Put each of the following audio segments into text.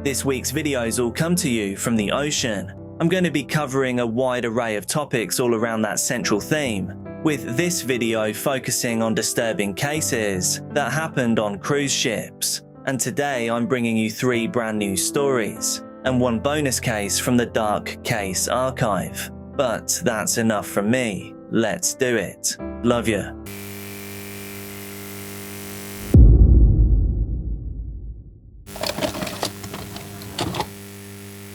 This week's videos all come to you from the ocean. I'm going to be covering a wide array of topics all around that central theme, with this video focusing on disturbing cases that happened on cruise ships. And today I'm bringing you 3 brand new stories and 1 bonus case from the Dark Case archive. But that's enough from me. Let's do it. Love ya.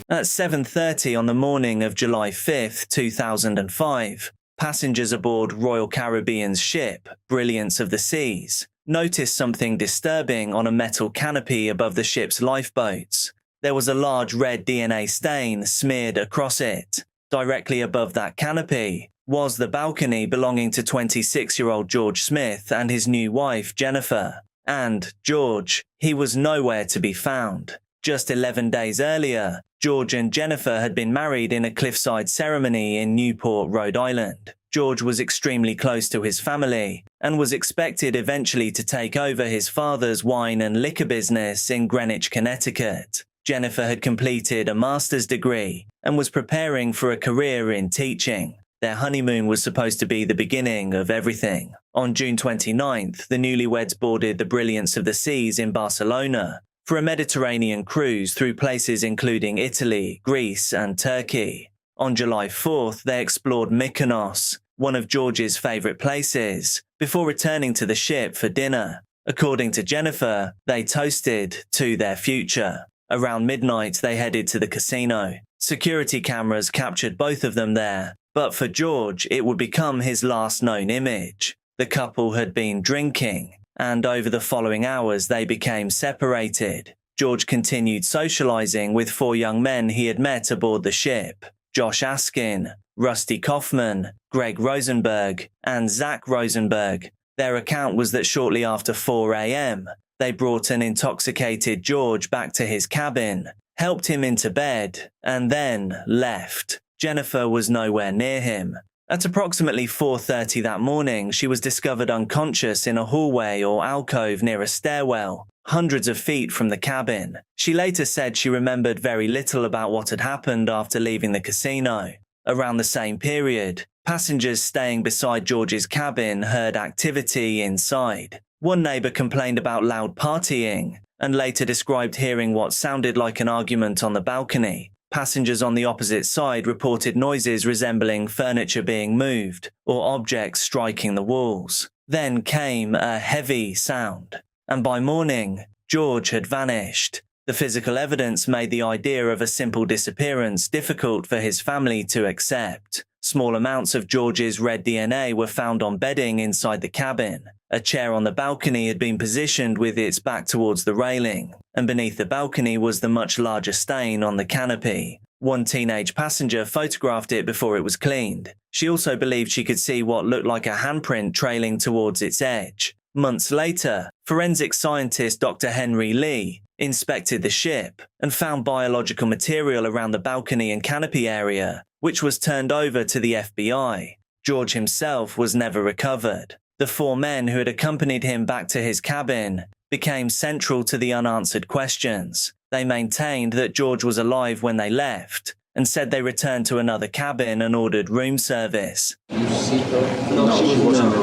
At 7:30 on the morning of July 5, 2005, passengers aboard Royal Caribbean's ship, Brilliance of the Seas, noticed something disturbing on a metal canopy above the ship's lifeboats. There was a large red DNA stain smeared across it. Directly above that canopy was the balcony belonging to 26-year-old George Smith and his new wife, Jennifer. And George, he was nowhere to be found. Just 11 days earlier, George and Jennifer had been married in a cliffside ceremony in Newport, Rhode Island. George was extremely close to his family and was expected eventually to take over his father's wine and liquor business in Greenwich, Connecticut. Jennifer had completed a master's degree and was preparing for a career in teaching. Their honeymoon was supposed to be the beginning of everything. On June 29th, the newlyweds boarded the Brilliance of the Seas in Barcelona for a Mediterranean cruise through places including Italy, Greece, and Turkey. On July 4th, they explored Mykonos, one of George's favorite places, before returning to the ship for dinner. According to Jennifer, they toasted to their future. Around midnight, they headed to the casino. Security cameras captured both of them there, but for George, it would become his last known image. The couple had been drinking, and over the following hours they became separated. George continued socializing with 4 young men he had met aboard the ship: Josh Askin, Rusty Kaufman, Greg Rosenberg, and Zach Rosenberg. Their account was that shortly after 4 a.m., they brought an intoxicated George back to his cabin, helped him into bed, and then left. Jennifer was nowhere near him. At approximately 4:30 that morning, she was discovered unconscious in a hallway or alcove near a stairwell, hundreds of feet from the cabin. She later said she remembered very little about what had happened after leaving the casino. Around the same period, passengers staying beside George's cabin heard activity inside. One neighbor complained about loud partying and later described hearing what sounded like an argument on the balcony. Passengers on the opposite side reported noises resembling furniture being moved or objects striking the walls. Then came a heavy sound, and by morning, George had vanished. The physical evidence made the idea of a simple disappearance difficult for his family to accept. Small amounts of George's red DNA were found on bedding inside the cabin. A chair on the balcony had been positioned with its back towards the railing, and beneath the balcony was the much larger stain on the canopy. One teenage passenger photographed it before it was cleaned. She also believed she could see what looked like a handprint trailing towards its edge. Months later, forensic scientist Dr. Henry Lee inspected the ship and found biological material around the balcony and canopy area, which was turned over to the FBI. George himself was never recovered. The 4 men who had accompanied him back to his cabin became central to the unanswered questions. They maintained that George was alive when they left and said they returned to another cabin and ordered room service. No, she wasn't.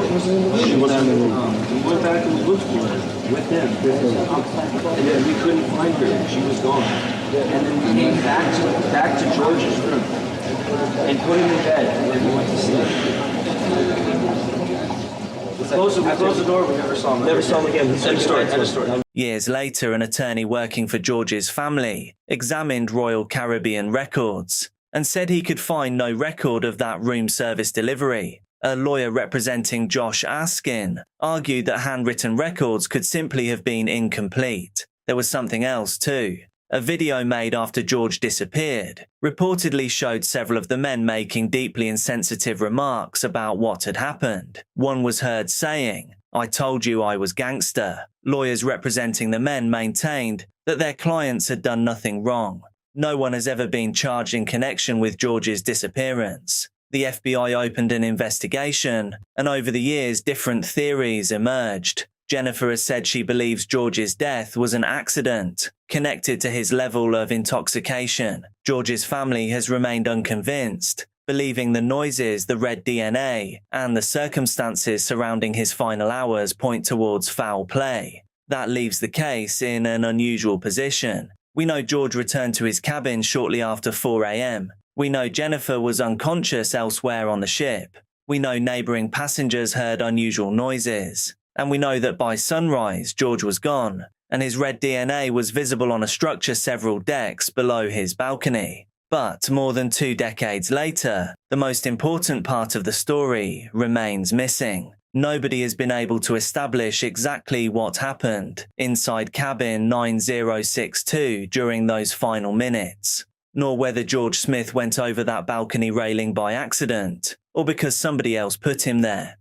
We went back and looked for her with them. And then we couldn't find her. She was gone. And then we came back to George's room and put him in bed, and then we went to sleep. We closed the door, we never saw him. Never saw him again. End of story. Years later, an attorney working for George's family examined Royal Caribbean records and said he could find no record of that room service delivery. A lawyer representing Josh Askin argued that handwritten records could simply have been incomplete. There was something else too. A video made after George disappeared reportedly showed several of the men making deeply insensitive remarks about what had happened. One was heard saying, "I told you I was gangster." Lawyers representing the men maintained that their clients had done nothing wrong. No one has ever been charged in connection with George's disappearance. The FBI opened an investigation, and over the years different theories emerged. Jennifer has said she believes George's death was an accident. Connected to his level of intoxication, George's family has remained unconvinced, believing the noises, the red DNA, and the circumstances surrounding his final hours point towards foul play. That leaves the case in an unusual position. We know George returned to his cabin shortly after 4 a.m. We know Jennifer was unconscious elsewhere on the ship. We know neighboring passengers heard unusual noises. And we know that by sunrise, George was gone, and his red DNA was visible on a structure several decks below his balcony. But more than 2 decades later, the most important part of the story remains missing. Nobody has been able to establish exactly what happened inside cabin 9062 during those final minutes, nor whether George Smith went over that balcony railing by accident, or because somebody else put him there.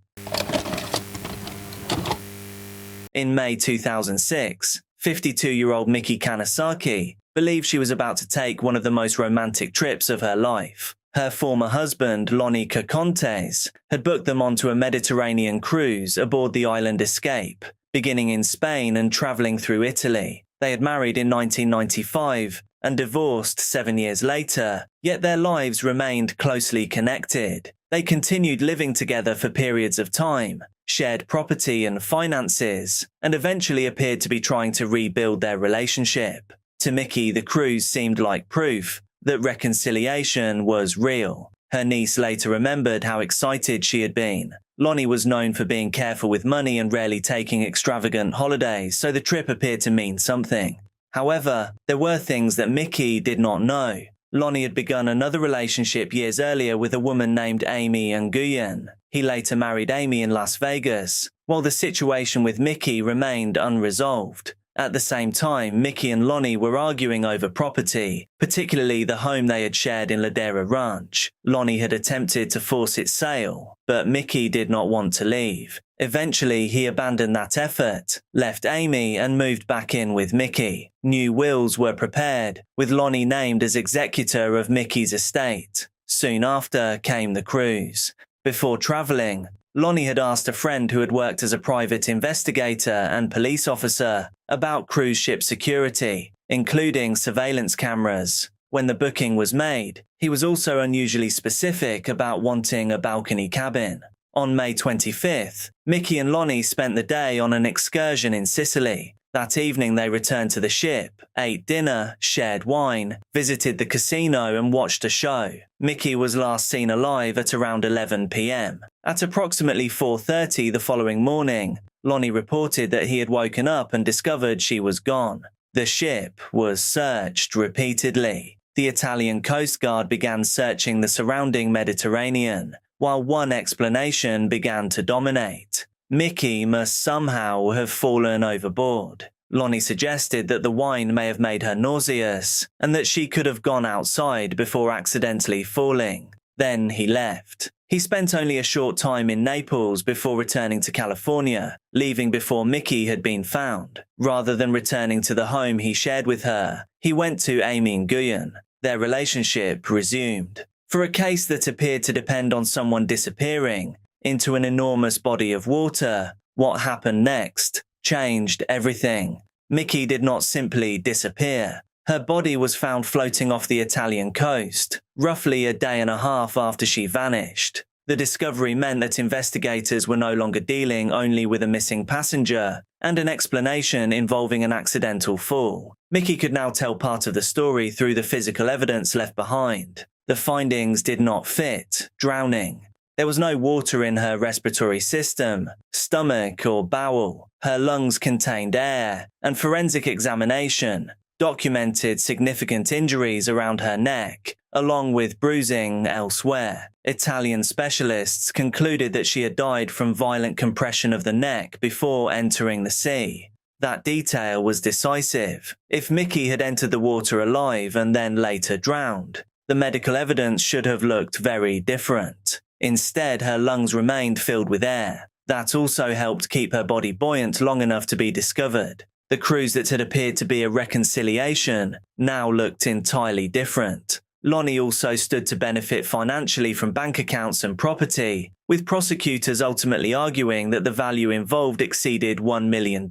In May 2006, 52-year-old Mickey Kanasaki believed she was about to take one of the most romantic trips of her life. Her former husband, Lonnie Cacontes, had booked them onto a Mediterranean cruise aboard the island Escape, beginning in Spain and travelling through Italy. They had married in 1995 and divorced 7 years later, yet their lives remained closely connected. They continued living together for periods of time, shared property and finances, and eventually appeared to be trying to rebuild their relationship. To Mickey, the cruise seemed like proof that reconciliation was real. Her niece later remembered how excited she had been. Lonnie was known for being careful with money and rarely taking extravagant holidays, so the trip appeared to mean something. However, there were things that Mickey did not know. Lonnie had begun another relationship years earlier with a woman named Amy Nguyen. He later married Amy in Las Vegas, while the situation with Mickey remained unresolved. At the same time, Mickey and Lonnie were arguing over property, particularly the home they had shared in Ladera Ranch. Lonnie had attempted to force its sale, but Mickey did not want to leave. Eventually, he abandoned that effort, left Amy, and moved back in with Mickey. New wills were prepared, with Lonnie named as executor of Mickey's estate. Soon after came the cruise. Before traveling, Lonnie had asked a friend who had worked as a private investigator and police officer about cruise ship security, including surveillance cameras. When the booking was made, he was also unusually specific about wanting a balcony cabin. On May 25th, Mickey and Lonnie spent the day on an excursion in Sicily. That evening they returned to the ship, ate dinner, shared wine, visited the casino and watched a show. Mickey was last seen alive at around 11 p.m. At approximately 4:30 the following morning, Lonnie reported that he had woken up and discovered she was gone. The ship was searched repeatedly. The Italian Coast Guard began searching the surrounding Mediterranean, while one explanation began to dominate. Mickey must somehow have fallen overboard. Lonnie suggested that the wine may have made her nauseous and that she could have gone outside before accidentally falling. Then he left. He spent only a short time in Naples before returning to California, leaving before Mickey had been found. Rather than returning to the home he shared with her, he went to Amy Nguyen. Their relationship resumed. For a case that appeared to depend on someone disappearing into an enormous body of water, what happened next changed everything. Mickey did not simply disappear. Her body was found floating off the Italian coast, roughly a day and a half after she vanished. The discovery meant that investigators were no longer dealing only with a missing passenger and an explanation involving an accidental fall. Mickey could now tell part of the story through the physical evidence left behind. The findings did not fit: drowning. There was no water in her respiratory system, stomach or bowel. Her lungs contained air, and forensic examination documented significant injuries around her neck, along with bruising elsewhere. Italian specialists concluded that she had died from violent compression of the neck before entering the sea. That detail was decisive. If Mickey had entered the water alive and then later drowned, the medical evidence should have looked very different. Instead, her lungs remained filled with air. That also helped keep her body buoyant long enough to be discovered. The cruise that had appeared to be a reconciliation now looked entirely different. Lonnie also stood to benefit financially from bank accounts and property, with prosecutors ultimately arguing that the value involved exceeded $1 million.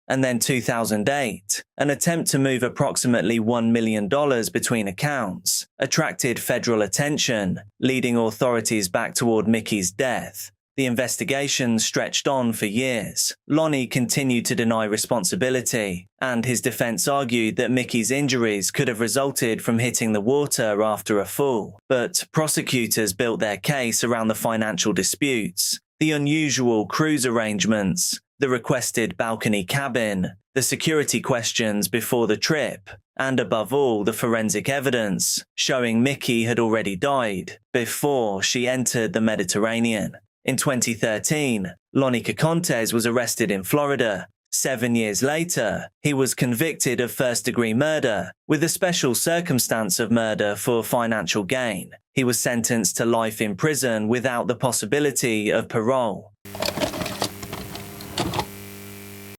And then 2008, an attempt to move approximately $1 million between accounts attracted federal attention, leading authorities back toward Mickey's death. The investigation stretched on for years. Lonnie continued to deny responsibility, and his defense argued that Mickey's injuries could have resulted from hitting the water after a fall. But prosecutors built their case around the financial disputes, the unusual cruise arrangements, the requested balcony cabin, the security questions before the trip, and above all, the forensic evidence showing Mickey had already died before she entered the Mediterranean. In 2013, Lonnie Cacontes was arrested in Florida. 7 years later, he was convicted of first-degree murder, with a special circumstance of murder for financial gain. He was sentenced to life in prison without the possibility of parole.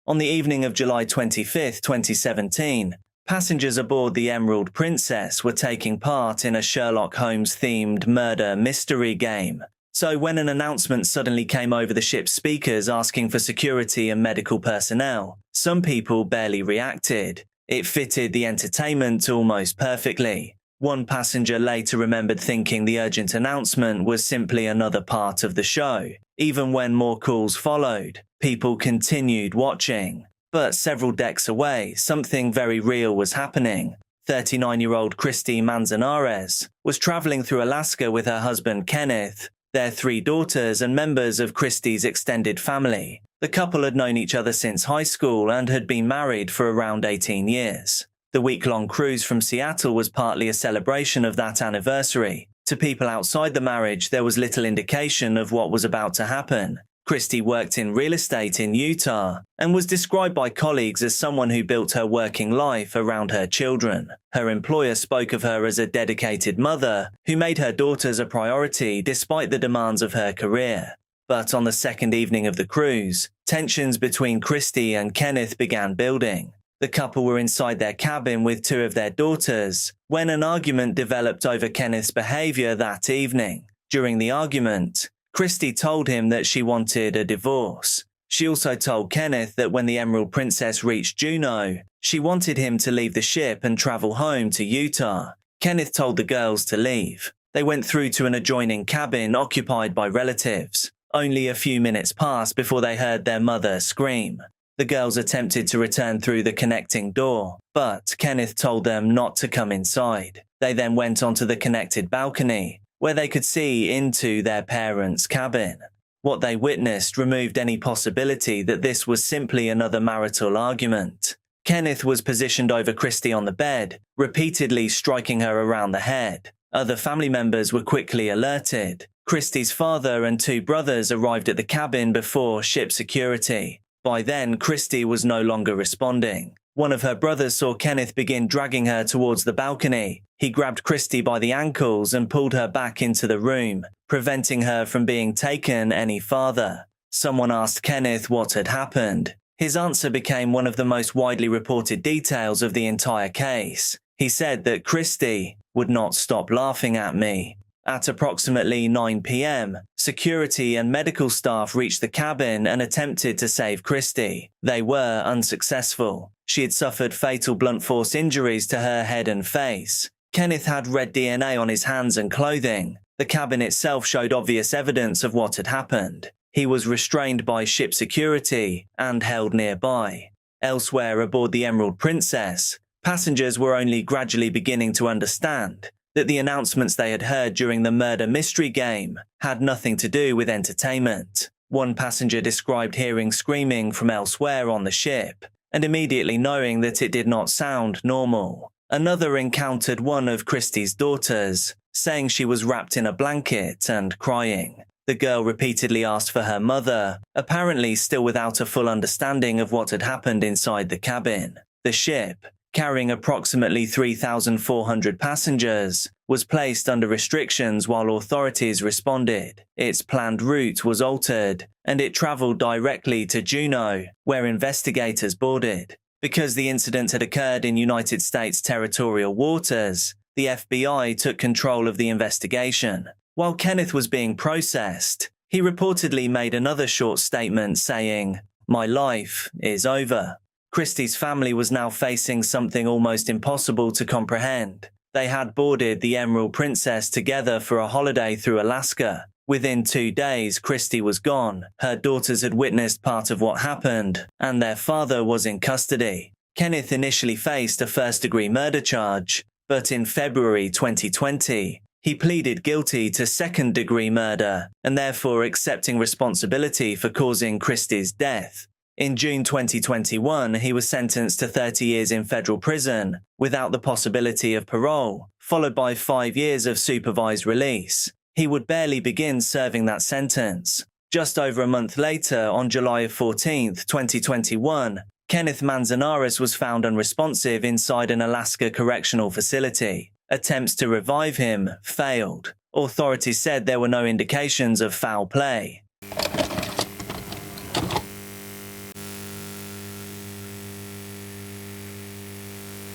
On the evening of July 25, 2017, passengers aboard the Emerald Princess were taking part in a Sherlock Holmes-themed murder mystery game. So when an announcement suddenly came over the ship's speakers asking for security and medical personnel, some people barely reacted. It fitted the entertainment almost perfectly. One passenger later remembered thinking the urgent announcement was simply another part of the show. Even when more calls followed, people continued watching. But several decks away, something very real was happening. 39-year-old Christy Manzanares was traveling through Alaska with her husband Kenneth, their 3 daughters and members of Christy's extended family. The couple had known each other since high school and had been married for around 18 years. The week-long cruise from Seattle was partly a celebration of that anniversary. To people outside the marriage, there was little indication of what was about to happen. Christy worked in real estate in Utah and was described by colleagues as someone who built her working life around her children. Her employer spoke of her as a dedicated mother who made her daughters a priority despite the demands of her career. But on the second evening of the cruise, tensions between Christy and Kenneth began building. The couple were inside their cabin with 2 of their daughters when an argument developed over Kenneth's behavior that evening. During the argument, Christy told him that she wanted a divorce. She also told Kenneth that when the Emerald Princess reached Juneau, she wanted him to leave the ship and travel home to Utah. Kenneth told the girls to leave. They went through to an adjoining cabin occupied by relatives. Only a few minutes passed before they heard their mother scream. The girls attempted to return through the connecting door, but Kenneth told them not to come inside. They then went onto the connected balcony, where they could see into their parents' cabin. What they witnessed removed any possibility that this was simply another marital argument. Kenneth was positioned over Christy on the bed, repeatedly striking her around the head. Other family members were quickly alerted. Christy's father and 2 brothers arrived at the cabin before ship security. By then, Christy was no longer responding. One of her brothers saw Kenneth begin dragging her towards the balcony. He grabbed Christy by the ankles and pulled her back into the room, preventing her from being taken any farther. Someone asked Kenneth what had happened. His answer became one of the most widely reported details of the entire case. He said that Christy would not stop laughing at me. At approximately 9 p.m., security and medical staff reached the cabin and attempted to save Christy. They were unsuccessful. She had suffered fatal blunt force injuries to her head and face. Kenneth had red DNA on his hands and clothing. The cabin itself showed obvious evidence of what had happened. He was restrained by ship security and held nearby. Elsewhere aboard the Emerald Princess, passengers were only gradually beginning to understand that the announcements they had heard during the murder mystery game had nothing to do with entertainment. One passenger described hearing screaming from elsewhere on the ship, and immediately knowing that it did not sound normal. Another encountered one of Christy's daughters, saying she was wrapped in a blanket and crying. The girl repeatedly asked for her mother, apparently still without a full understanding of what had happened inside the cabin. The ship, carrying approximately 3,400 passengers, was placed under restrictions while authorities responded. Its planned route was altered, and it traveled directly to Juneau, where investigators boarded. Because the incident had occurred in United States territorial waters, the FBI took control of the investigation. While Kenneth was being processed, he reportedly made another short statement saying, "My life is over." Christy's family was now facing something almost impossible to comprehend. They had boarded the Emerald Princess together for a holiday through Alaska. Within 2 days, Christy was gone. Her daughters had witnessed part of what happened, and their father was in custody. Kenneth initially faced a first-degree murder charge, but in February 2020, he pleaded guilty to second-degree murder and therefore accepting responsibility for causing Christy's death. In June 2021, he was sentenced to 30 years in federal prison without the possibility of parole, followed by 5 years of supervised release. He would barely begin serving that sentence. Just over a month later, on July 14, 2021, Kenneth Manzanares was found unresponsive inside an Alaska correctional facility. Attempts to revive him failed. Authorities said there were no indications of foul play.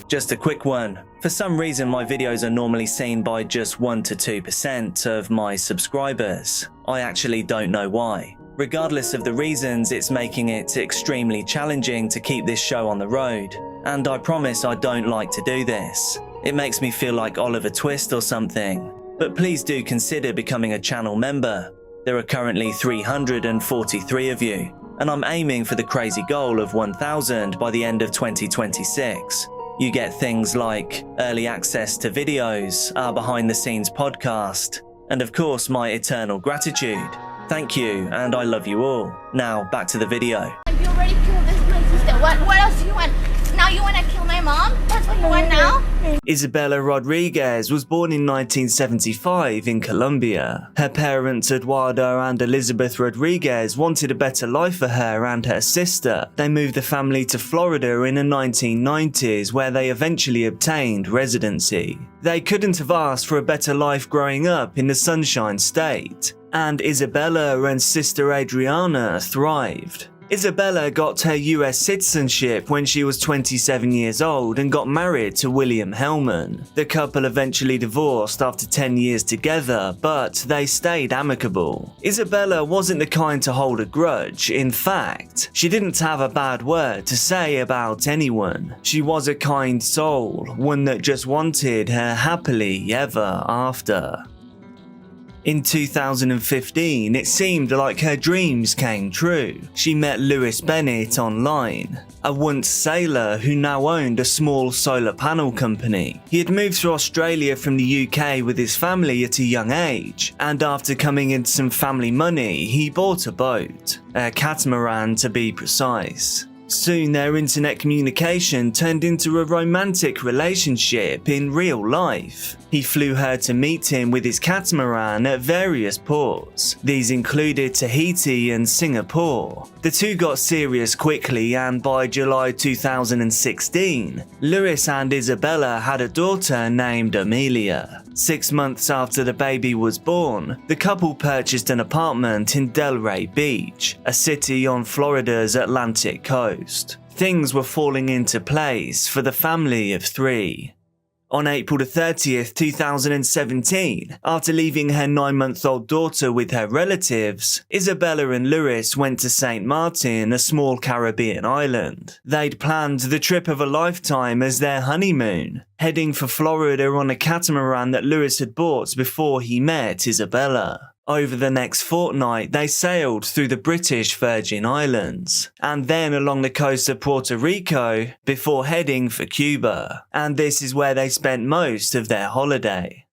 Just a quick one. For some reason, my videos are normally seen by just 1 to 2% of my subscribers. I actually don't know why. Regardless of the reasons, it's making it extremely challenging to keep this show on the road. And I promise I don't like to do this. It makes me feel like Oliver Twist or something. But please do consider becoming a channel member. There are currently 343 of you, and I'm aiming for the crazy goal of 1,000 by the end of 2026. You get things like early access to videos, our behind-the-scenes podcast, and of course my eternal gratitude. Thank you, and I love you all. Now, back to the video. You already killed my sister. What else do you want? Now you want to kill my mom? That's what you want now? Isabella Rodriguez was born in 1975 in Colombia. Her parents, Eduardo and Elizabeth Rodriguez, wanted a better life for her and her sister. They moved the family to Florida in the 1990s, where they eventually obtained residency. They couldn't have asked for a better life growing up in the Sunshine State, and Isabella and sister Adriana thrived. Isabella got her US citizenship when she was 27 years old and got married to William Helman. The couple eventually divorced after 10 years together, but they stayed amicable. Isabella wasn't the kind to hold a grudge. In fact, she didn't have a bad word to say about anyone. She was a kind soul, one that just wanted her happily ever after. In 2015, it seemed like her dreams came true. She met Lewis Bennett online, a once sailor who now owned a small solar panel company. He had moved to Australia from the UK with his family at a young age, and after coming into some family money, he bought a boat, a catamaran to be precise. Soon their internet communication turned into a romantic relationship in real life. He flew her to meet him with his catamaran at various ports. These included Tahiti and Singapore. The two got serious quickly, and by July 2016, Lewis and Isabella had a daughter named Amelia. 6 months after the baby was born, the couple purchased an apartment in Delray Beach, a city on Florida's Atlantic coast. Things were falling into place for the family of 3. On April 30th, 2017, after leaving her 9-month-old daughter with her relatives, Isabella and Lewis went to St. Martin, a small Caribbean island. They'd planned the trip of a lifetime as their honeymoon, heading for Florida on a catamaran that Lewis had bought before he met Isabella. Over the next fortnight, they sailed through the British Virgin Islands, and then along the coast of Puerto Rico, before heading for Cuba. And this is where they spent most of their holiday.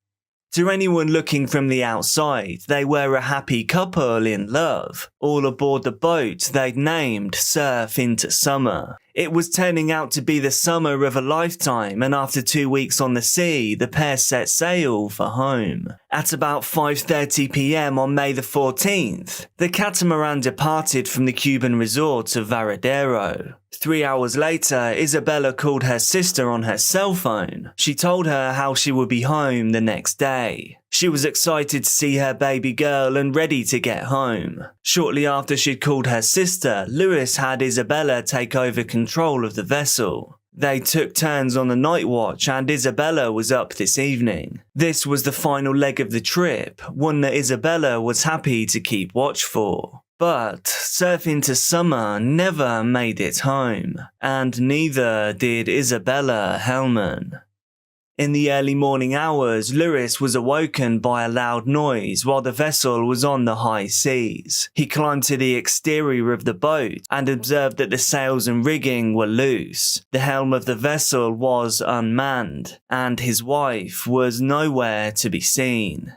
To anyone looking from the outside, they were a happy couple in love, all aboard the boat they'd named Surf Into Summer. It was turning out to be the summer of a lifetime, and after 2 weeks on the sea, the pair set sail for home. At about 5:30 p.m. on May the 14th, the catamaran departed from the Cuban resort of Varadero. 3 hours later, Isabella called her sister on her cell phone. She told her how she would be home the next day. She was excited to see her baby girl and ready to get home. Shortly after she'd called her sister, Lewis had Isabella take over control of the vessel. They took turns on the night watch, and Isabella was up this evening. This was the final leg of the trip, one that Isabella was happy to keep watch for. But surfing to summer never made it home, and neither did Isabella Helman. In the early morning hours, Lewis was awoken by a loud noise while the vessel was on the high seas. He climbed to the exterior of the boat and observed that the sails and rigging were loose. The helm of the vessel was unmanned, and his wife was nowhere to be seen.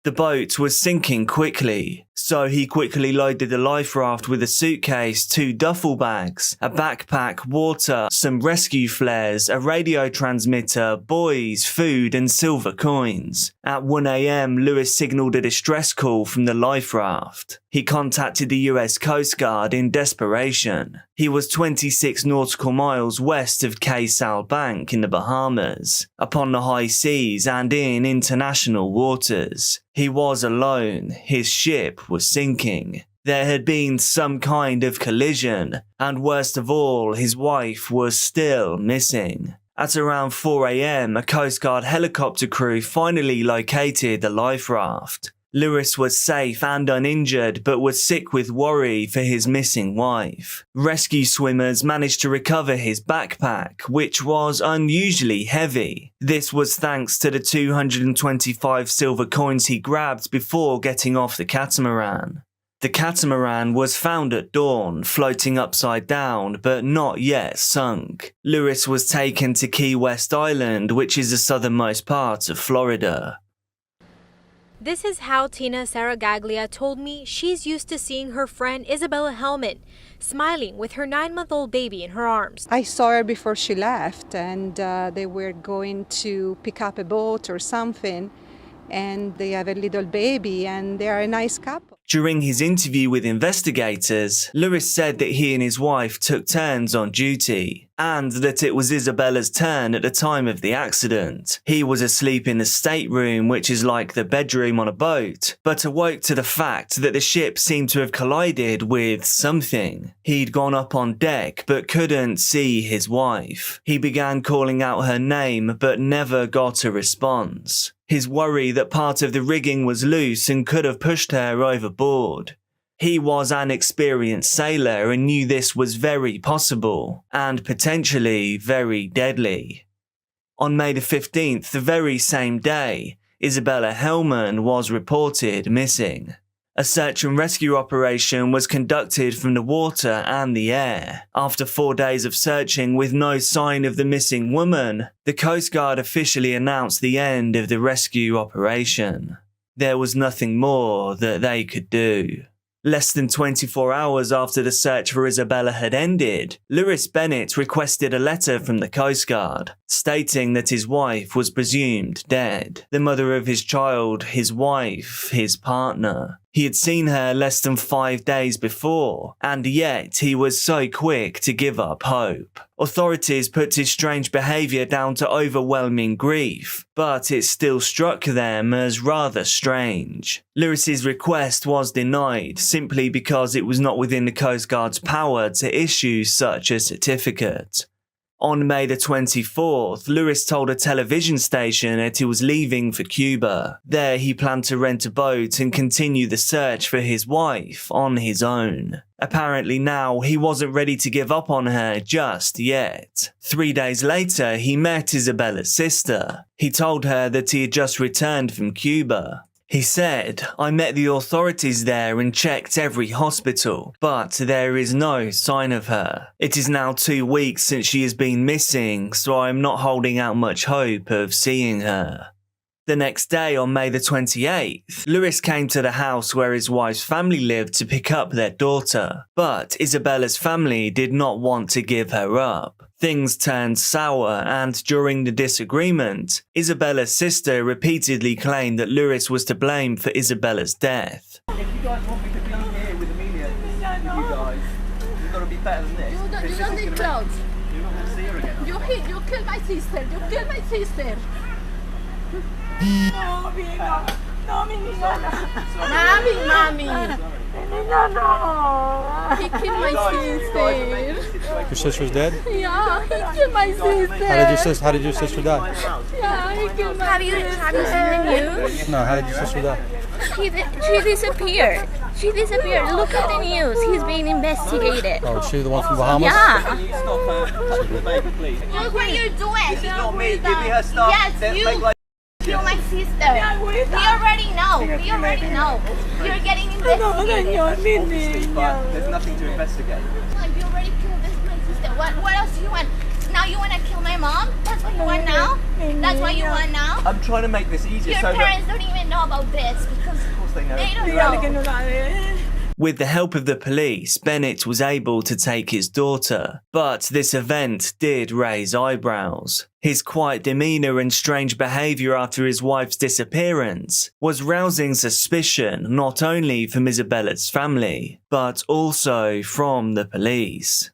The boat was sinking quickly, so he quickly loaded the life raft with a suitcase, 2 duffel bags, a backpack, water, some rescue flares, a radio transmitter, buoys, food and silver coins. At 1 a.m, Lewis signalled a distress call from the life raft. He contacted the US Coast Guard in desperation. He was 26 nautical miles west of Case Documentaries in the Bahamas, upon the high seas and in international waters. He was alone. His ship was sinking. There had been some kind of collision, and worst of all, his wife was still missing. At around 4 a.m, a Coast Guard helicopter crew finally located the life raft. Lewis was safe and uninjured, but was sick with worry for his missing wife. Rescue swimmers managed to recover his backpack, which was unusually heavy. This was thanks to the 225 silver coins he grabbed before getting off the catamaran. The catamaran was found at dawn, floating upside down, but not yet sunk. Lewis was taken to Key West Island, which is the southernmost part of Florida. This is how Tina Saragaglia told me she's used to seeing her friend Isabella Helman smiling with her 9-month-old baby in her arms. I saw her before she left, and they were going to pick up a boat or something, and they have a little baby, and they are a nice couple. During his interview with investigators, Lewis said that he and his wife took turns on duty, and that it was Isabella's turn at the time of the accident. He was asleep in the stateroom, which is like the bedroom on a boat, but awoke to the fact that the ship seemed to have collided with something. He'd gone up on deck, but couldn't see his wife. He began calling out her name, but never got a response. His worry that part of the rigging was loose and could have pushed her overboard. He was an experienced sailor and knew this was very possible, and potentially very deadly. On May the 15th, the very same day, Isabella Helman was reported missing. A search and rescue operation was conducted from the water and the air. After 4 days of searching with no sign of the missing woman, the Coast Guard officially announced the end of the rescue operation. There was nothing more that they could do. Less than 24 hours after the search for Isabella had ended, Lewis Bennett requested a letter from the Coast Guard, stating that his wife was presumed dead. The mother of his child, his wife, his partner. He had seen her less than 5 days before, and yet he was so quick to give up hope. Authorities put his strange behaviour down to overwhelming grief, but it still struck them as rather strange. Lewis's request was denied simply because it was not within the Coast Guard's power to issue such a certificate. On May the 24th, Lewis told a television station that he was leaving for Cuba. There he planned to rent a boat and continue the search for his wife on his own. Apparently now he wasn't ready to give up on her just yet. 3 days later, he met Isabella's sister. He told her that he had just returned from Cuba. He said, "I met the authorities there and checked every hospital, but there is no sign of her. It is now 2 weeks since she has been missing, so I am not holding out much hope of seeing her." The next day, on May the 28th, Lewis came to the house where his wife's family lived to pick up their daughter, but Isabella's family did not want to give her up. Things turned sour, and during the disagreement, Isabella's sister repeatedly claimed that Lewis was to blame for Isabella's death. If you guys want me to be here with Amelia, with you guys, you've got to be better than this. You don't need clothes. You're not going to see her again. You killed my sister. You killed my sister. No, Vino. No, mi niña, no. Mommy. Mi niña, no. He killed my sister. Your sister's dead? Yeah, he killed my sister. How did your sister die? Yeah, he killed my sister. Have you seen the news? No, how did your sister die? She disappeared. She disappeared. Look at the news. He's being investigated. Oh, is she the one from Bahamas? Yeah. Can you stop her touching the baby, please? Look what you're doing. This is not me. Give me her stuff. Yes, Then you. make like You're my sister. We already know. We already know. You're getting investigated. obviously, but there's nothing to investigate. You already killed my sister. What else do you want? Now you want to kill my mom? That's what you want now? That's what you want now? I'm trying to make this easier Your so parents don't even know about this because of course they know. they don't know. With the help of the police, Bennett was able to take his daughter, but this event did raise eyebrows. His quiet demeanour and strange behaviour after his wife's disappearance was rousing suspicion not only from Isabella's family, but also from the police.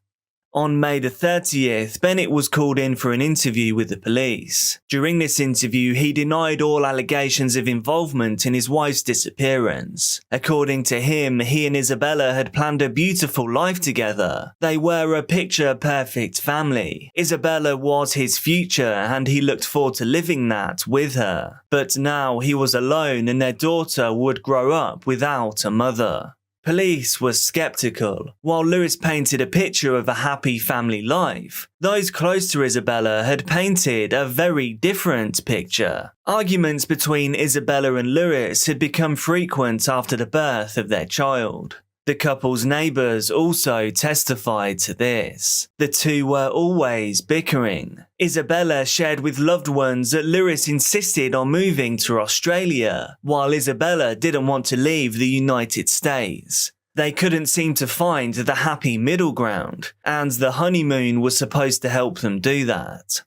On May the 30th, Bennett was called in for an interview with the police. During this interview, he denied all allegations of involvement in his wife's disappearance. According to him, he and Isabella had planned a beautiful life together. They were a picture-perfect family. Isabella was his future and he looked forward to living that with her. But now he was alone and their daughter would grow up without a mother. Police were skeptical. While Lewis painted a picture of a happy family life, those close to Isabella had painted a very different picture. Arguments between Isabella and Lewis had become frequent after the birth of their child. The couple's neighbours also testified to this. The two were always bickering. Isabella shared with loved ones that Lewis insisted on moving to Australia, while Isabella didn't want to leave the United States. They couldn't seem to find the happy middle ground, and the honeymoon was supposed to help them do that.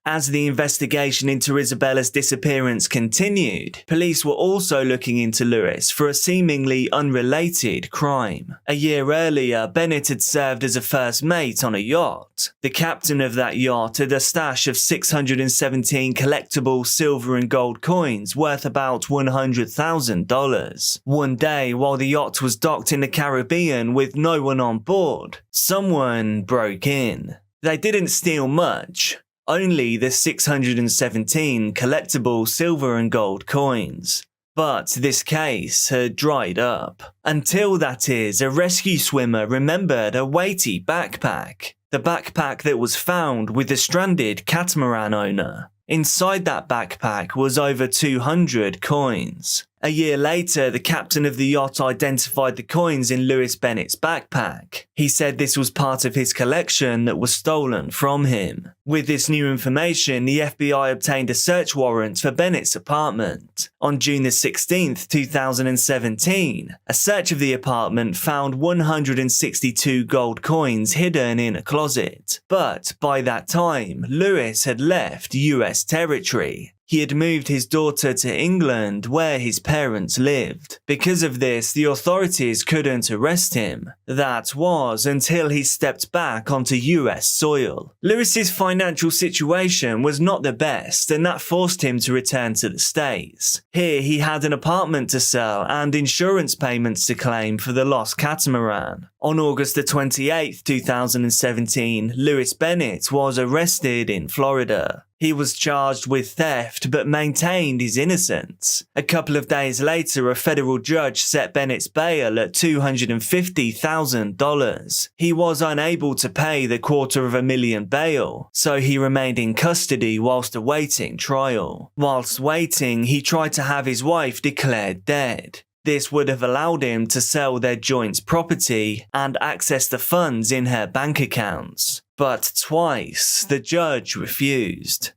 As the investigation into Isabella's disappearance continued, police were also looking into Lewis for a seemingly unrelated crime. A year earlier, Bennett had served as a first mate on a yacht. The captain of that yacht had a stash of 617 collectible silver and gold coins worth about $100,000. One day, while the yacht was docked in the Caribbean with no one on board, someone broke in. They didn't steal much. Only the 617 collectible silver and gold coins. But this case had dried up. Until, that is, a rescue swimmer remembered a weighty backpack. The backpack that was found with the stranded catamaran owner. Inside that backpack was over 200 coins. A year later, the captain of the yacht identified the coins in Lewis Bennett's backpack. He said this was part of his collection that was stolen from him. With this new information, the FBI obtained a search warrant for Bennett's apartment. On June 16, 2017, a search of the apartment found 162 gold coins hidden in a closet. But by that time, Lewis had left US territory. He had moved his daughter to England, where his parents lived. Because of this, the authorities couldn't arrest him. That was until he stepped back onto US soil. Lewis's financial situation was not the best, and that forced him to return to the States. Here, he had an apartment to sell and insurance payments to claim for the lost catamaran. On August 28, 2017, Lewis Bennett was arrested in Florida. He was charged with theft but maintained his innocence. A couple of days later, a federal judge set Bennett's bail at $250,000. He was unable to pay the $250,000 bail, so he remained in custody whilst awaiting trial. Whilst waiting, he tried to have his wife declared dead. This would have allowed him to sell their joint property and access the funds in her bank accounts. But twice, the judge refused.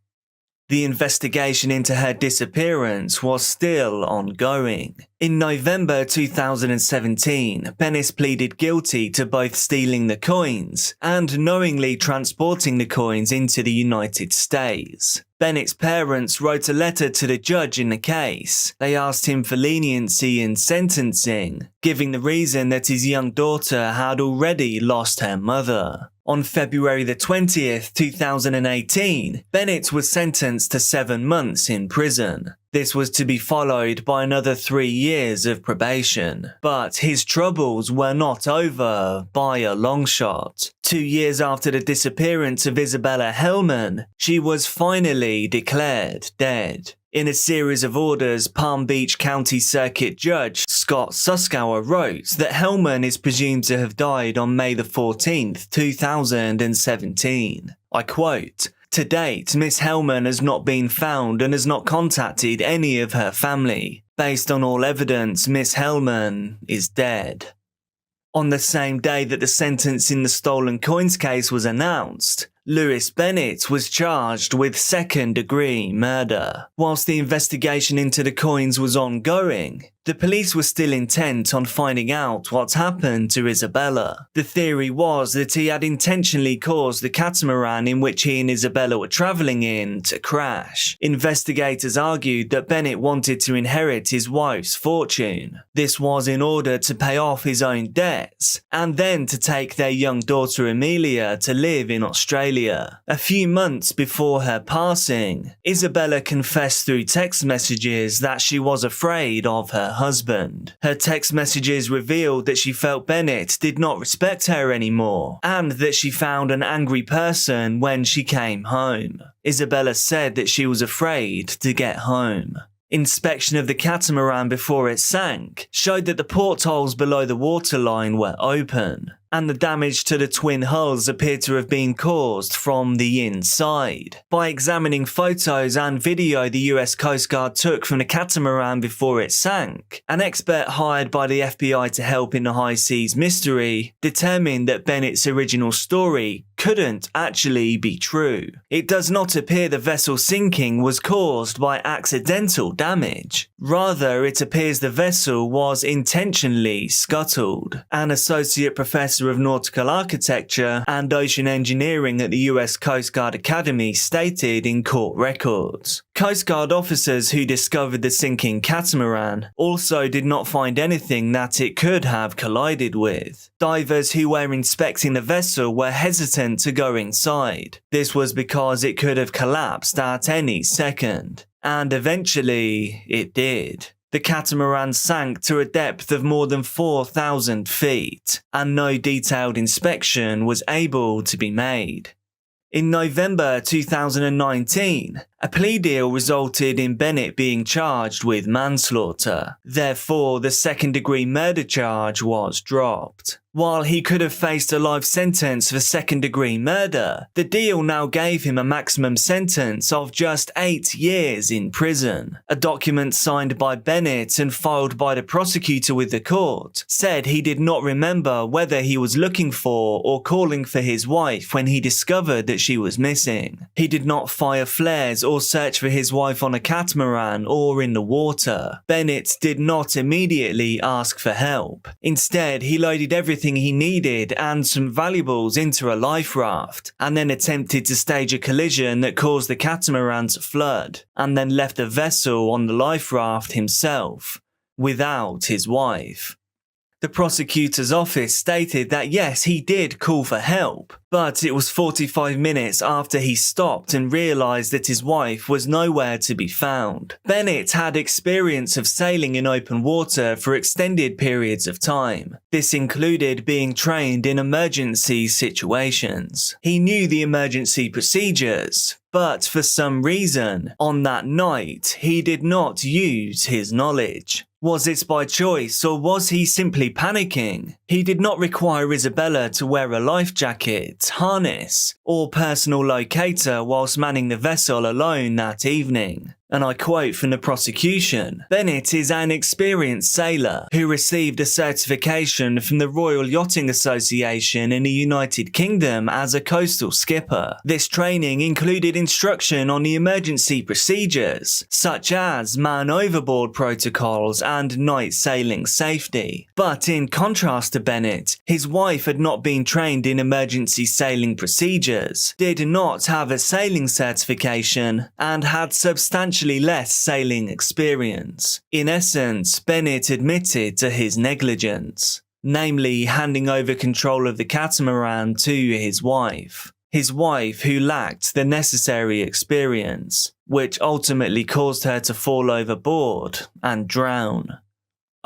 The investigation into her disappearance was still ongoing. In November 2017, Bennett pleaded guilty to both stealing the coins and knowingly transporting the coins into the United States. Bennett's parents wrote a letter to the judge in the case. They asked him for leniency in sentencing, giving the reason that his young daughter had already lost her mother. On February 20th, 2018, Bennett was sentenced to 7 months in prison. This was to be followed by another 3 years of probation. But his troubles were not over by a long shot. 2 years after the disappearance of Isabella Helman, she was finally declared dead. In a series of orders, Palm Beach County Circuit Judge Scott Suskauer wrote that Helman is presumed to have died on May the 14th, 2017. I quote, "To date, Miss Helman has not been found and has not contacted any of her family. Based on all evidence, Miss Helman is dead." On the same day that the sentence in the stolen coins case was announced, Lewis Bennett was charged with second-degree murder. Whilst the investigation into the coins was ongoing, the police were still intent on finding out what happened to Isabella. The theory was that he had intentionally caused the catamaran in which he and Isabella were travelling in to crash. Investigators argued that Bennett wanted to inherit his wife's fortune. This was in order to pay off his own debts, and then to take their young daughter Amelia to live in Australia. A few months before her passing, Isabella confessed through text messages that she was afraid of her husband. Her text messages revealed that she felt Bennett did not respect her anymore, and that she found an angry person when she came home. Isabella said that she was afraid to get home. Inspection of the catamaran before it sank showed that the portholes below the waterline were open, and the damage to the twin hulls appeared to have been caused from the inside. By examining photos and video the US Coast Guard took from the catamaran before it sank, an expert hired by the FBI to help in the high seas mystery determined that Bennett's original story couldn't actually be true. It does not appear the vessel sinking was caused by accidental damage. Rather, it appears the vessel was intentionally scuttled. An associate professor of nautical architecture and ocean engineering at the US Coast Guard Academy stated in court records. Coast Guard officers who discovered the sinking catamaran also did not find anything that it could have collided with. Divers who were inspecting the vessel were hesitant to go inside. This was because it could have collapsed at any second. And eventually, it did. The catamaran sank to a depth of more than 4,000 feet, and no detailed inspection was able to be made. In November 2019, a plea deal resulted in Bennett being charged with manslaughter. Therefore, the second-degree murder charge was dropped. While he could have faced a life sentence for second-degree murder, the deal now gave him a maximum sentence of just 8 years in prison. A document signed by Bennett and filed by the prosecutor with the court said he did not remember whether he was looking for or calling for his wife when he discovered that she was missing. He did not fire flares or search for his wife on a catamaran or in the water. Bennett did not immediately ask for help. Instead, he loaded everything he needed and some valuables into a life raft, and then attempted to stage a collision that caused the catamaran to flood, and then left the vessel on the life raft himself, without his wife. The prosecutor's office stated that yes, he did call for help, but it was 45 minutes after he stopped and realised that his wife was nowhere to be found. Bennett had experience of sailing in open water for extended periods of time. This included being trained in emergency situations. He knew the emergency procedures, but for some reason, on that night, he did not use his knowledge. Was it by choice, or was he simply panicking? He did not require Isabella to wear a life jacket, harness, or personal locator whilst manning the vessel alone that evening. And I quote from the prosecution, "Bennett is an experienced sailor who received a certification from the Royal Yachting Association in the United Kingdom as a coastal skipper. This training included instruction on the emergency procedures, such as man overboard protocols and night sailing safety." But in contrast to Bennett, his wife had not been trained in emergency sailing procedures, did not have a sailing certification, and had substantially less sailing experience. In essence, Bennett admitted to his negligence, namely handing over control of the catamaran to his wife who lacked the necessary experience, which ultimately caused her to fall overboard and drown.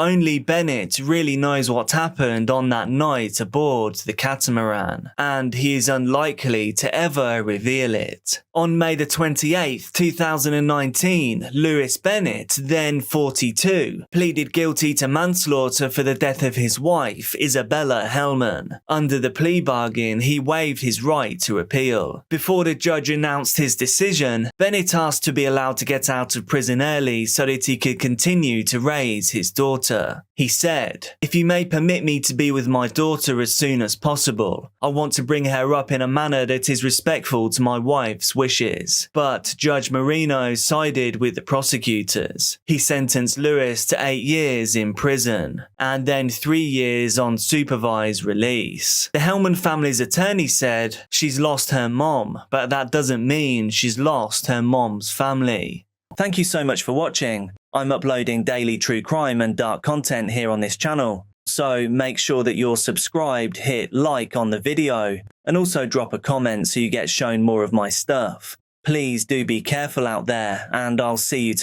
only Bennett really knows what happened on that night aboard the catamaran, and he is unlikely to ever reveal it. On May the 28th, 2019, Lewis Bennett, then 42, pleaded guilty to manslaughter for the death of his wife, Isabella Helman. Under the plea bargain, he waived his right to appeal. Before the judge announced his decision, Bennett asked to be allowed to get out of prison early so that he could continue to raise his daughter. He said, "If you may permit me to be with my daughter as soon as possible, I want to bring her up in a manner that is respectful to my wife's wishes." But Judge Marino sided with the prosecutors. He sentenced Lewis to 8 years in prison, and then 3 years on supervised release. The Helman family's attorney said, "She's lost her mom, but that doesn't mean she's lost her mom's family." Thank you so much for watching. I'm uploading daily true crime and dark content here on this channel, so make sure that you're subscribed, hit like on the video, and also drop a comment so you get shown more of my stuff. Please do be careful out there, and I'll see you tomorrow.